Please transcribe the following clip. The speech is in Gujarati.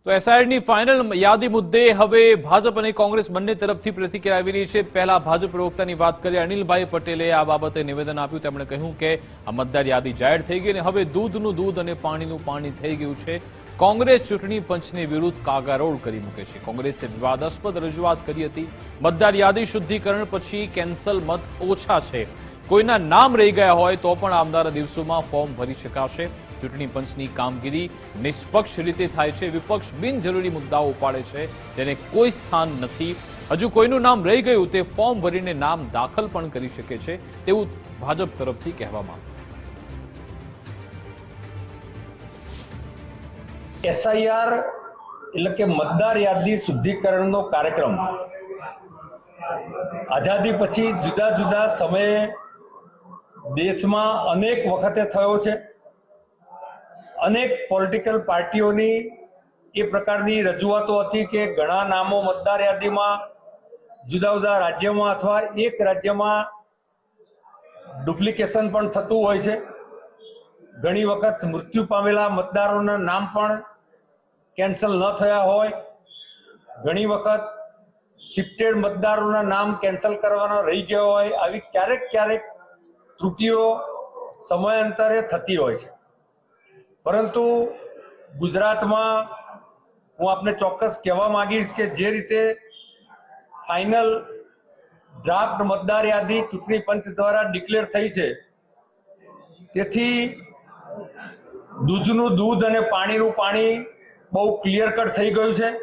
તો એસઆઈઆરની ફાઇનલ યાદી મુદ્દે હવે ભાજપ અને કોંગ્રેસ બંને તરફથી પ્રતિક્રિયા આવી રહી છે। પહેલા ભાજપ પ્રવક્તાની વાત કરીએ, અનિલભાઈ પટેલે આ બાબતે નિવેદન આપ્યું। તેમણે કહ્યું કે આ મતદાર યાદી જાહેર થઈ ગઈ અને હવે દૂધનું દૂધ અને પાણીનું પાણી થઈ ગયું છે। કોંગ્રેસ ચૂંટણી પંચની વિરુદ્ધ કાગારોળ કરી મૂકે છે। કોંગ્રેસે વિવાદાસ્પદ રજૂઆત કરી હતી। મતદાર યાદી શુદ્ધિકરણ પછી કેન્સલ મત ઓછા છે। કોઈના નામ રહી ગયા હોય તો પણ આવનારા દિવસોમાં ફોર્મ ભરી શકાશે। ચૂંટણી પંચની કામગીરી નિષ્પક્ષ રીતે થાય છે। વિપક્ષ બિનજરૂરી મુદ્દાઓ ઉપાડે છે જેને કોઈ સ્થાન નથી। હજુ કોઈનું નામ રહી ગયું તે ફોર્મ ભરીને નામ દાખલ પણ કરી શકે છે તેવું ભાજપ તરફથી કહેવામાં આવ્યું। એસઆઈઆર એટલે કે મતદાર યાદી શુદ્ધિકરણનો કાર્યક્રમ આઝાદી પછી જુદા જુદા સમયે દેશમાં અનેક વખતે થયો છે। અનેક પોલિટિકલ પાર્ટીઓની એ પ્રકારની રજૂઆતો હતી કે ઘણા નામો મતદાર યાદીમાં જુદા જુદા રાજ્યમાં અથવા એક રાજ્યમાં ડુપ્લિકેશન પણ થતું હોય છે। ઘણી વખત મૃત્યુ પામેલા મતદારોના નામ પણ કેન્સલ ન થયા હોય। ઘણી વખત શિફ્ટેડ મતદારોના નામ કેન્સલ કરવાના રહી ગયા હોય। આવી ક્યારેક ત્રુટિઓ સમયાંતરે થતી હોય છે। પરંતુ ગુજરાતમાં હું આપને ચોક્કસ કહેવા માંગીશ કે જે રીતે ફાઇનલ ડ્રાફ્ટ મતદાર યાદી ચૂંટણી પંચ દ્વારા ડિક્લેર થઈ છે તેથી દૂધનું દૂધ અને પાણીનું પાણી બહુ ક્લિયર કટ થઈ ગયું છે।